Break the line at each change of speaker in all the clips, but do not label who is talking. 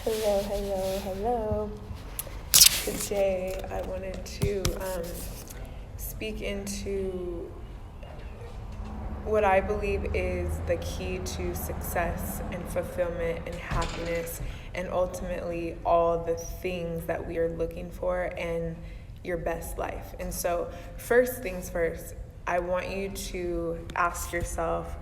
Hello, hello, hello. Today I wanted to speak into what I believe is the key to success and fulfillment and happiness and ultimately all the things that we are looking for in your best life. And so, first things first, I want you to ask yourself,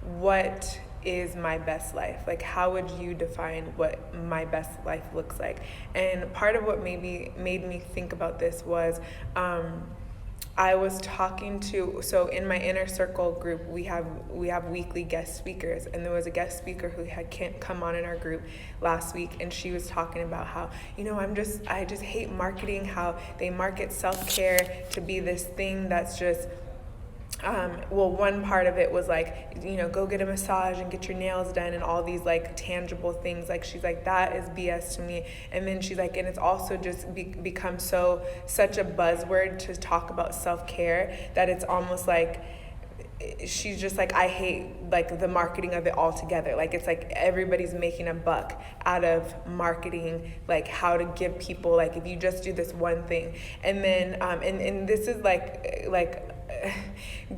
what is my best life? Like, how would you define what my best life looks like? And part of what maybe made me think about this was I was talking to, so in my inner circle group, we have weekly guest speakers, and there was a guest speaker who had come on in our group last week, and she was talking about how, I just hate marketing, how they market self-care to be this thing that's just one part of it was like, go get a massage and get your nails done and all these like tangible things. Like, she's like, that is BS to me. And then she's like, and it's also just become such a buzzword to talk about self-care that it's almost like, she's just like, I hate like the marketing of it altogether. Like, it's like everybody's making a buck out of marketing, like how to give people, like, if you just do this one thing. And then and this is like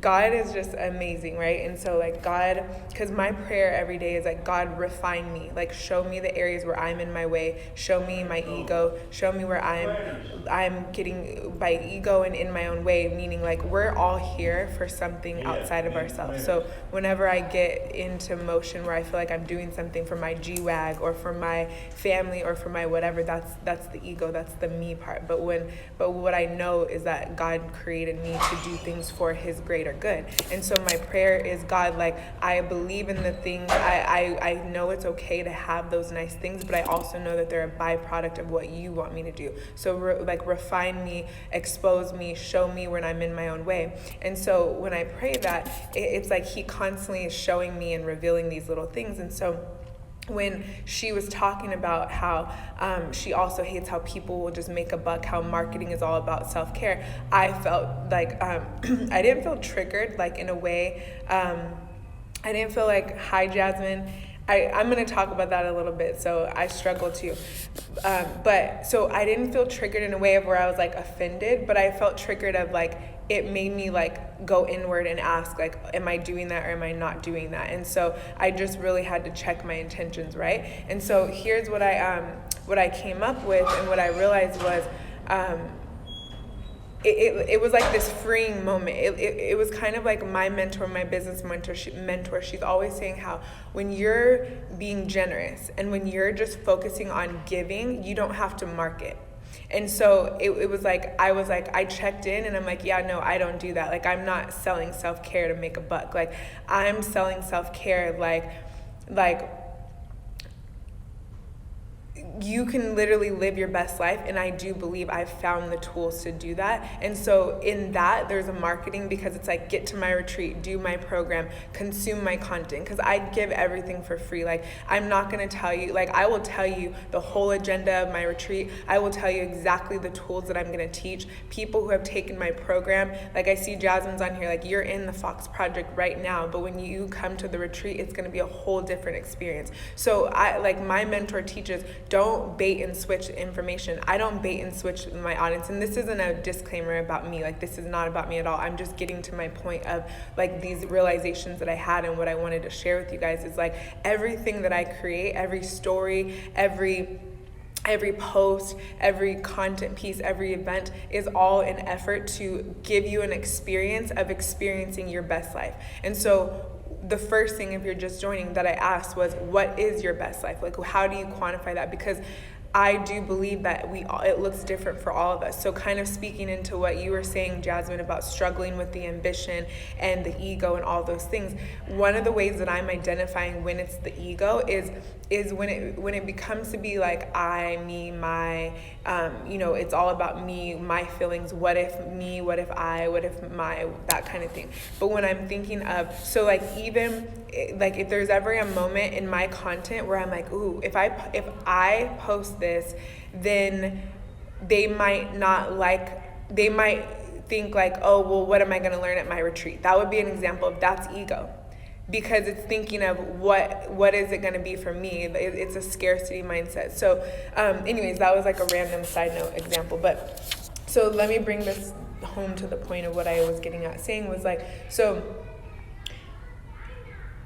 God is just amazing, right? And so like God, because my prayer every day is like, God, refine me, like show me the areas where I'm in my way, show me my ego, show me where I'm getting by ego and in my own way, meaning like we're all here for something outside of ourselves. So whenever I get into motion where I feel like I'm doing something for my G-Wag or for my family or for my whatever, that's the ego, that's the me part. But what I know is that God created me to do things for his greater good. And so my prayer is, God, like, I believe in the things, I know it's okay to have those nice things, but I also know that they're a byproduct of what you want me to do. So refine me, expose me, show me when I'm in my own way. And so when I pray that, it's like he constantly is showing me and revealing these little things. And so when she was talking about how she also hates how people will just make a buck, how marketing is all about self-care, I felt like I didn't feel triggered, like in a way. I didn't feel like, hi, Jasmine. I'm going to talk about that a little bit, so I struggle too. But so I didn't feel triggered in a way of where I was like offended, but I felt triggered of like, it made me like go inward and ask, like, am I doing that or am I not doing that? And so I just really had to check my intentions, right? And so here's what I came up with, and what I realized was, it was like this freeing moment. It was kind of like my mentor, my business mentor, she's always saying how when you're being generous and when you're just focusing on giving, you don't have to market. And so it was like, I checked in and I'm like, yeah, no, I don't do that. Like, I'm not selling self-care to make a buck. Like, I'm selling self-care like you can literally live your best life, and I do believe I've found the tools to do that. And so in that, there's a marketing, because it's like, get to my retreat, do my program, consume my content, because I give everything for free. Like, I'm not going to tell you, like, I will tell you the whole agenda of my retreat. I will tell you exactly the tools that I'm going to teach people who have taken my program. Like, I see Jasmine's on here, like, you're in the Fox Project right now, but when you come to the retreat, it's going to be a whole different experience. So my mentor teaches, don't bait and switch information. I don't bait and switch my audience. And this isn't a disclaimer about me. Like, this is not about me at all. I'm just getting to my point of like these realizations that I had, and what I wanted to share with you guys is like, everything that I create, every story, every post, every content piece, every event is all an effort to give you an experience of experiencing your best life. And so the first thing, if you're just joining, that I asked was, what is your best life? Like, how do you quantify that? Because I do believe that it looks different for all of us. So kind of speaking into what you were saying, Jasmine, about struggling with the ambition and the ego and all those things, one of the ways that I'm identifying when it's the ego is when it becomes to be like I, me, my, it's all about me, my feelings, what if me, what if I, what if my, that kind of thing. But when I'm thinking of, so like, even like, if there's ever a moment in my content where I'm like, ooh, if I post this, then they might think like, oh, well, what am I going to learn at my retreat? That would be an example of, that's ego. because it's thinking of what is it going to be for me. It's a scarcity mindset. So anyways, that was like a random side note example. But so let me bring this home to the point of what I was getting at. Saying was like, so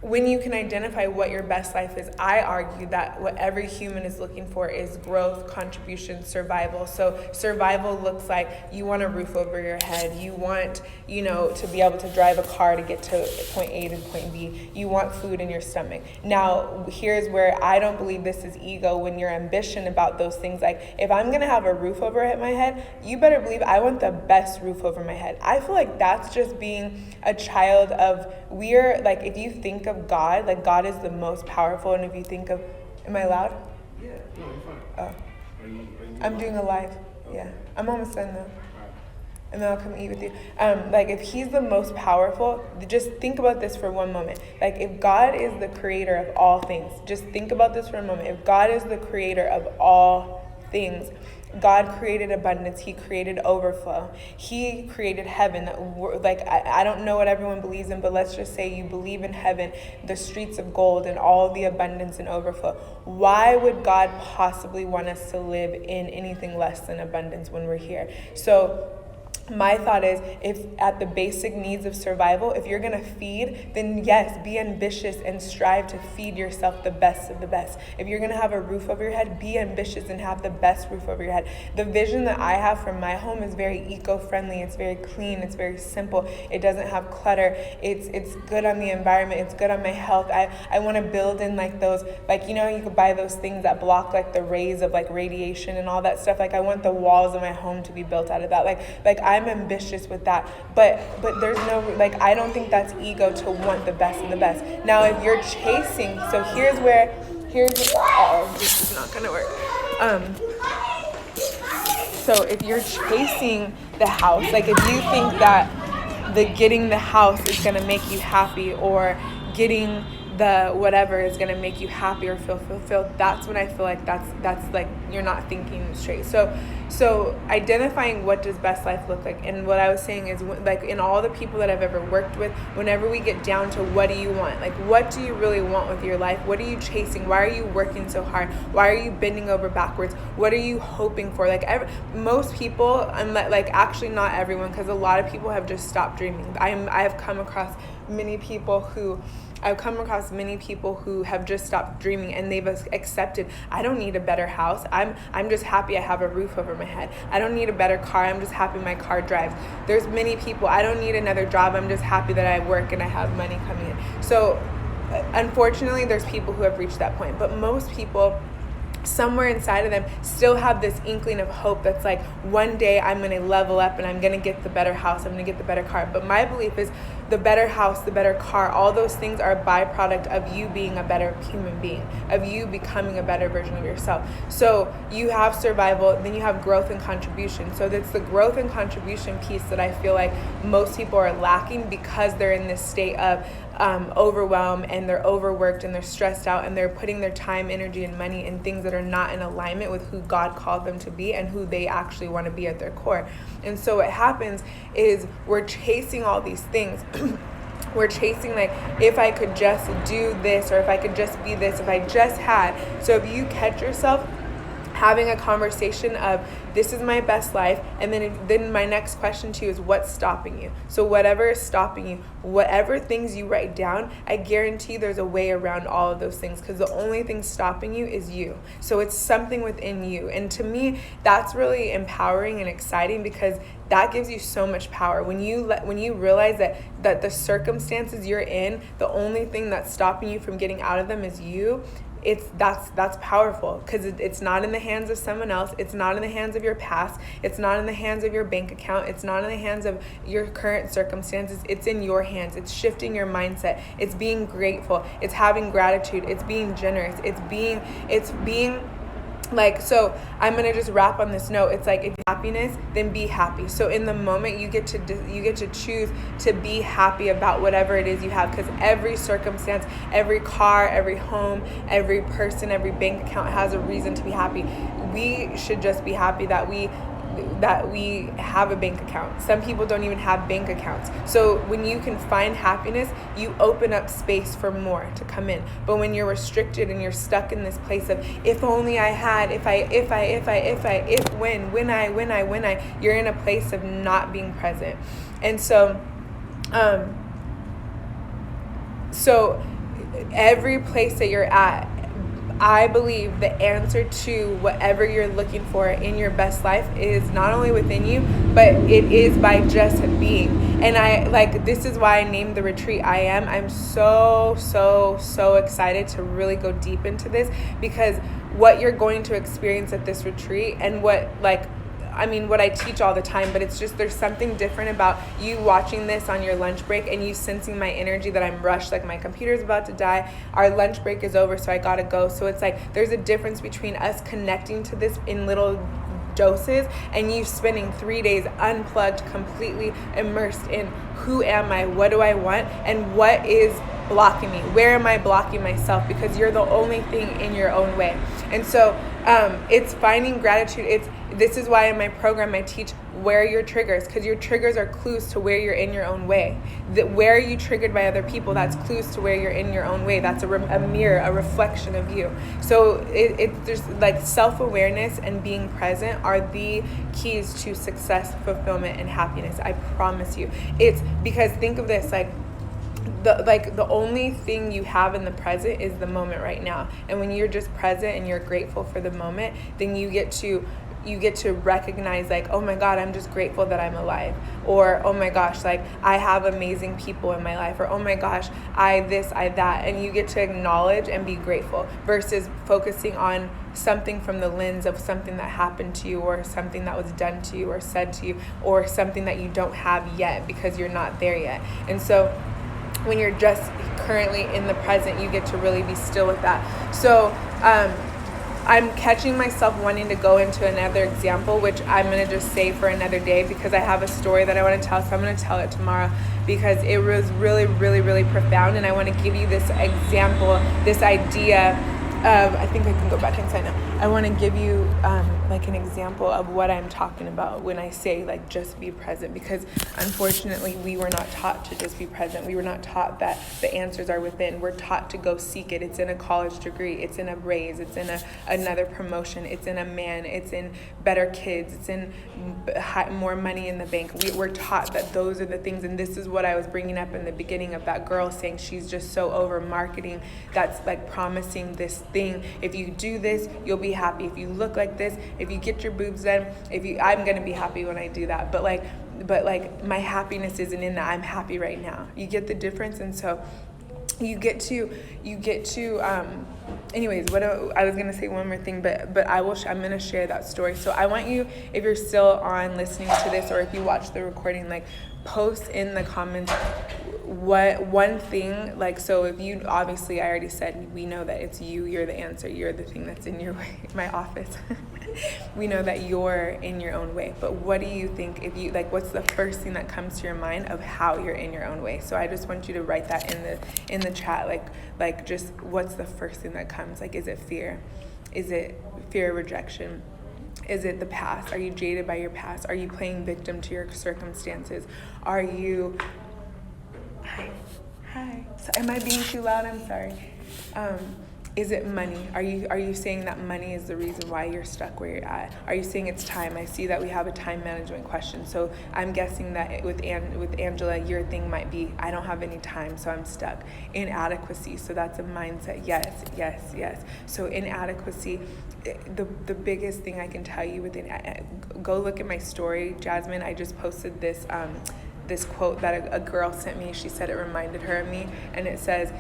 when you can identify what your best life is, I argue that what every human is looking for is growth, contribution, survival. So survival looks like you want a roof over your head. You want, to be able to drive a car to get to point A to point B. You want food in your stomach. Now, here's where I don't believe this is ego. When your ambition about those things, like if I'm going to have a roof over my head, you better believe I want the best roof over my head. I feel like that's just being a child of, if you think of God, like God is the most powerful, and if you think of, am I loud?
Yeah, no, you're fine.
Oh.
Are you
I'm doing a live.
Okay.
Yeah. I'm almost done though.
Right.
And then I'll come eat with you. If he's the most powerful, just think about this for one moment. Like if God is the creator of all things, just think about this for a moment. If God is the creator of all things, God created abundance. He created overflow. He created heaven. I don't know what everyone believes in, but let's just say you believe in heaven, the streets of gold and all the abundance and overflow. Why would God possibly want us to live in anything less than abundance when we're here? So my thought is, if at the basic needs of survival, if you're going to feed, then yes, be ambitious and strive to feed yourself the best of the best. If you're going to have a roof over your head, be ambitious and have the best roof over your head. The vision that I have for my home is very eco-friendly. It's very clean. It's very simple. It doesn't have clutter. It's good on the environment. It's good on my health. I want to build in like those, you could buy those things that block like the rays of like radiation and all that stuff. Like I want the walls of my home to be built out of that. Like I'm ambitious with that, but there's no, I don't think that's ego to want the best of the best. Now, if you're chasing, so here's this is not gonna work. So if you're chasing the house, like if you think that getting the house is gonna make you happy, or getting the whatever is going to make you happy or feel fulfilled, that's when I feel like that's like you're not thinking straight. So identifying what does best life look like, and what I was saying is, like in all the people that I've ever worked with, whenever we get down to what do you want, like what do you really want with your life, what are you chasing, why are you working so hard, why are you bending over backwards, what are you hoping for? Most people, actually not everyone, because a lot of people have just stopped dreaming. I have come across many people who have just stopped dreaming, and they've accepted, I don't need a better house. I'm just happy I have a roof over my head. I don't need a better car. I'm just happy my car drives. There's many people, I don't need another job. I'm just happy that I work and I have money coming in. So unfortunately, there's people who have reached that point, but most people, somewhere inside of them, still have this inkling of hope that's like, one day I'm going to level up and I'm going to get the better house, I'm going to get the better car. But my belief is the better house, the better car, all those things are a byproduct of you being a better human being, of you becoming a better version of yourself. So you have survival, then you have growth and contribution. So that's the growth and contribution piece that I feel like most people are lacking, because they're in this state of overwhelm, and they're overworked, and they're stressed out, and they're putting their time, energy, and money in things that are not in alignment with who God called them to be and who they actually want to be at their core. And so what happens is we're chasing all these things. We're chasing, like, if I could just do this, or if I could just be this, if I just had. So if you catch yourself having a conversation of, this is my best life, and then my next question to you is, what's stopping you? So whatever is stopping you, whatever things you write down, I guarantee there's a way around all of those things, because the only thing stopping you is you. So it's something within you. And to me, that's really empowering and exciting, because that gives you so much power. When you realize that the circumstances you're in, the only thing that's stopping you from getting out of them is you, that's powerful, because it's not in the hands of someone else. It's not in the hands of your past. It's not in the hands of your bank account. It's not in the hands of your current circumstances. It's in your hands. It's shifting your mindset. It's being grateful. It's having gratitude. It's being generous. It's being so I'm going to just wrap on this note. It's like, if happiness, then be happy. So in the moment, you get to choose to be happy about whatever it is you have, because every circumstance, every car, every home, every person, every bank account has a reason to be happy. We should just be happy that we that we have a bank account. Some people don't even have bank accounts. So when you can find happiness, you open up space for more to come in. But when you're restricted and you're stuck in this place of, if only I had, when I, you're in a place of not being present. And so every place that you're at, I believe the answer to whatever you're looking for in your best life is not only within you, but it is by just being. And this is why I named the retreat I Am. I'm so excited to really go deep into this, because what you're going to experience at this retreat, and what I teach all the time, but it's just, there's something different about you watching this on your lunch break and you sensing my energy that I'm rushed, like my computer's about to die. Our lunch break is over, so I gotta go. So it's like, there's a difference between us connecting to this in little doses and you spending 3 days unplugged, completely immersed in who am I, what do I want, and what is blocking me, where am I blocking myself, because you're the only thing in your own way. And so it's finding gratitude. This is why in my program I teach where are your triggers, because your triggers are clues to where you're in your own way. Where are you triggered by other people? That's clues to where you're in your own way. That's a mirror, a reflection of you. So there's like self-awareness and being present are the keys to success, fulfillment, and happiness. I promise you. It's because, think of this, the only thing you have in the present is the moment right now. And when you're just present and you're grateful for the moment, then you get to recognize, like, oh my God, I'm just grateful that I'm alive. Or, oh my gosh, like, I have amazing people in my life. Or, oh my gosh, I that. And you get to acknowledge and be grateful versus focusing on something from the lens of something that happened to you, or something that was done to you or said to you, or something that you don't have yet because you're not there yet. And so when you're just currently in the present, you get to really be still with that. So I'm catching myself wanting to go into another example, which I'm going to just save for another day, because I have a story that I want to tell. So I'm going to tell it tomorrow, because it was really, really, really profound. And I want to give you this example, this idea of, I think I can go back inside now. I want to give you an example of what I'm talking about when I say, like, just be present, because unfortunately we were not taught to just be present. We were not taught that the answers are within. We're taught to go seek it. It's in a college degree. It's in a raise. It's in another promotion. It's in a man. It's in better kids. It's in more money in the bank. We're taught that those are the things. And this is what I was bringing up in the beginning of that girl saying she's just so over marketing. That's like promising this thing. If you do this, you'll be happy. If you look like this, if you get your boobs done, I'm going to be happy when I do that. But my happiness isn't in that. I'm happy right now. You get the difference? And so you get to anyways, what I was going to say one more thing, but I'm going to share that story. So I want you, if you're still on listening to this, or if you watch the recording, like, post in the comments what one thing, like, so if you, obviously I already said, we know that it's you're the answer, you're the thing that's in your way, my office. We know that you're in your own way, but what do you think, if you, like, what's the first thing that comes to your mind of how you're in your own way? So I just want you to write that in the chat, like just what's the first thing that comes? Like, is it fear? Is it fear of rejection? Is it the past? Are you jaded by your past? Are you playing victim to your circumstances? Are you... Hi. So am I being too loud? I'm sorry. Is it money? Are you saying that money is the reason why you're stuck where you're at? Are you saying it's time? I see that we have a time management question. So I'm guessing that with Angela, your thing might be, I don't have any time, so I'm stuck. Inadequacy. So that's a mindset. Yes. So inadequacy. The biggest thing I can tell you go look at my story, Jasmine. I just posted this quote that a girl sent me. She said it reminded her of me, and it says,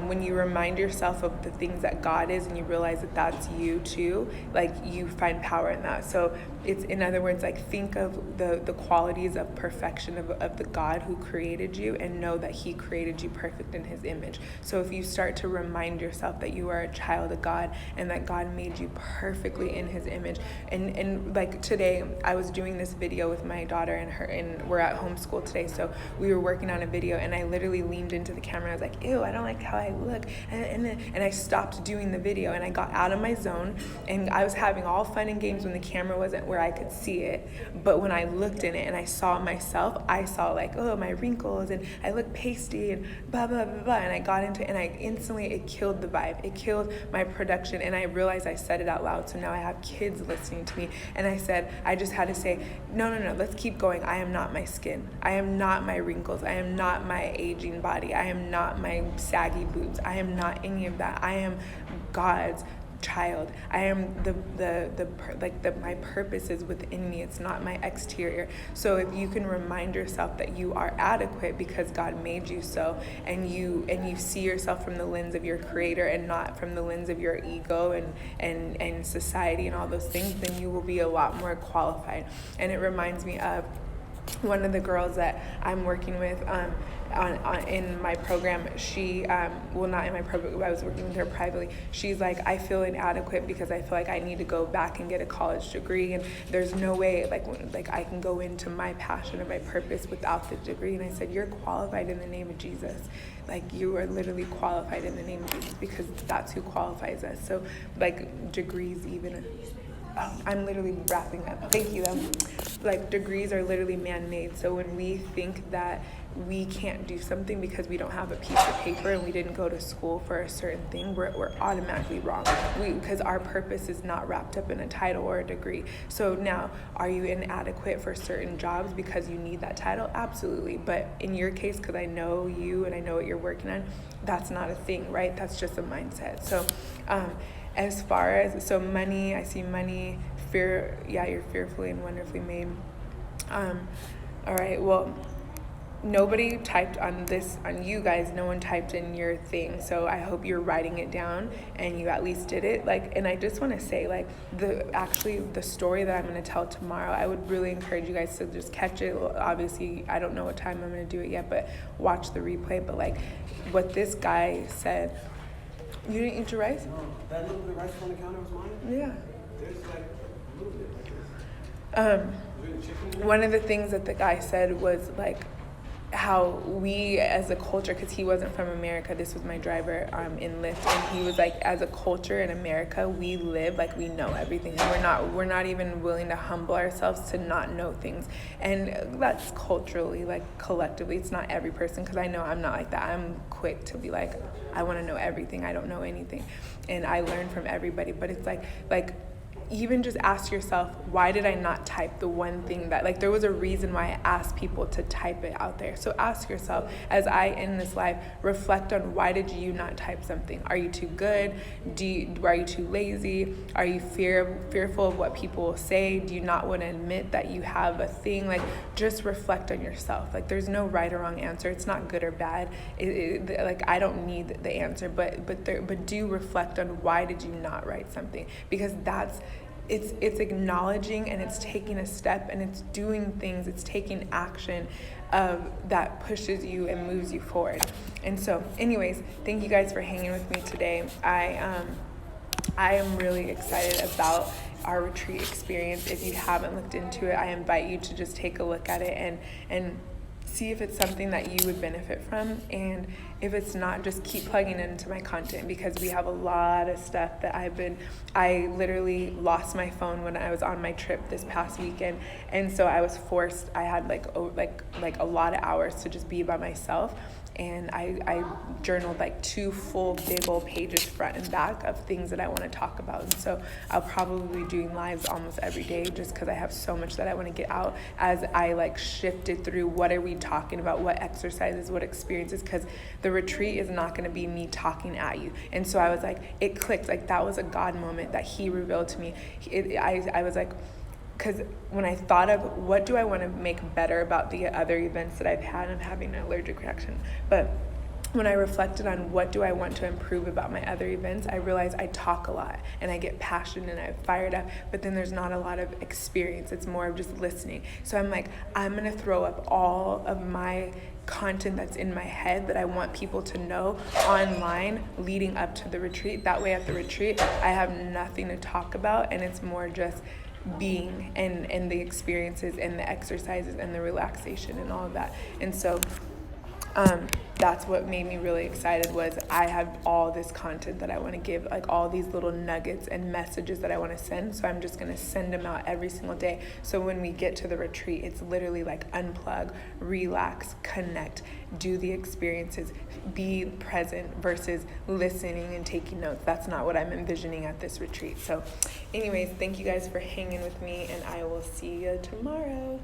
when you remind yourself of the things that God is and you realize that that's you too, like, you find power in that. So it's, in other words, like, think of the qualities of perfection of the God who created you, and know that he created you perfect in his image. So if you start to remind yourself that you are a child of God and that God made you perfectly in his image, and like today I was doing this video with my daughter and we're at homeschool today. So we were working on a video, and I literally leaned into the camera. I was like, ew, I don't like how I look. And I stopped doing the video, and I got out of my zone, and I was having all fun and games when the camera wasn't where I could see it. But when I looked in it and I saw myself, I saw like, oh, my wrinkles, and I look pasty, and blah, blah, blah, blah. And I got into it, and I instantly, it killed the vibe. It killed my production, and I realized I said it out loud. So now I have kids listening to me, and I said, I just had to say, no, let's keep going. I am not my skin. I am not my wrinkles. I am not my aging body. I am not my saggy boobs. I am not any of that. I am God's child. I am my purpose is within me. It's not my exterior. So if you can remind yourself that you are adequate because God made you so, and you see yourself from the lens of your creator and not from the lens of your ego and society and all those things, then you will be a lot more qualified. And it reminds me of one of the girls that I'm working with in my program. She not in my program, I was working with her privately. She's like, I feel inadequate because I feel like I need to go back and get a college degree, and there's no way like I can go into my passion or my purpose without the degree. And I said, you're qualified in the name of Jesus. Like, you are literally qualified in the name of Jesus, because that's who qualifies us. So like degrees, even I'm literally wrapping up. Thank you. Like, degrees are literally man-made. So when we think that we can't do something because we don't have a piece of paper and we didn't go to school for a certain thing, we're automatically wrong. Because our purpose is not wrapped up in a title or a degree. So now, are you inadequate for certain jobs because you need that title? Absolutely. But in your case, because I know you and I know what you're working on, that's not a thing, right? That's just a mindset. So as far as, so money, I see money, fear, yeah, you're fearfully and wonderfully made. All right, well, nobody typed on you guys, no one typed in your thing. So I hope you're writing it down and you at least did it. Like, and I just want to say, like, the story that I'm going to tell tomorrow, I would really encourage you guys to just catch it. Obviously, I don't know what time I'm going to do it yet, but watch the replay. But like, what this guy said. You didn't eat your rice?
No, that little bit of rice on the counter was mine?
Yeah.
There's like a little bit like this.
One of the things that the guy said was like how we as a culture, because he wasn't from America, this was my driver in Lyft, and he was like, as a culture in America, we live like we know everything, and we're not even willing to humble ourselves to not know things. And that's culturally, like collectively, it's not every person, because I know I'm not like that. I'm quick to be like, I want to know everything, I don't know anything, and I learn from everybody. But it's like even just ask yourself, why did I not type the one thing that, like, there was a reason why I asked people to type it out there. So ask yourself, as I end this life, reflect on, why did you not type something? Are you too good? Are you too lazy? Are you fearful of what people will say? Do you not want to admit that you have a thing? Like, just reflect on yourself. Like, there's no right or wrong answer. It's not good or bad. Like, I don't need the answer, but do reflect on, why did you not write something? Because it's acknowledging, and it's taking a step, and it's doing things, it's taking action that pushes you and moves you forward. And so anyways, thank you guys for hanging with me today. I am really excited about our retreat experience. If you haven't looked into it, I invite you to just take a look at it and see if it's something that you would benefit from. And if it's not, just keep plugging into my content, because we have a lot of stuff that I literally lost my phone when I was on my trip this past weekend. And so I was forced, I had like a lot of hours to just be by myself. And I journaled like 2 full big old pages front and back of things that I want to talk about. And so I'll probably be doing lives almost every day, just because I have so much that I want to get out, as I like shifted through what are we talking about, what exercises, what experiences, because the retreat is not going to be me talking at you. And so I was like, it clicked, like that was a God moment that he revealed to me. I was like, because when I thought of what do I want to make better about the other events that I've had, I'm having an allergic reaction. But when I reflected on what do I want to improve about my other events, I realized I talk a lot and I get passionate and I'm fired up, but then there's not a lot of experience. It's more of just listening. So I'm like, I'm going to throw up all of my content that's in my head that I want people to know online leading up to the retreat. That way at the retreat, I have nothing to talk about, and it's more just being and the experiences and the exercises and the relaxation and all of that. And so that's what made me really excited, was I have all this content that I want to give, like all these little nuggets and messages that I want to send. So I'm just going to send them out every single day. So when we get to the retreat, it's literally like unplug, relax, connect, do the experiences, be present versus listening and taking notes. That's not what I'm envisioning at this retreat. So anyways, thank you guys for hanging with me, and I will see you tomorrow.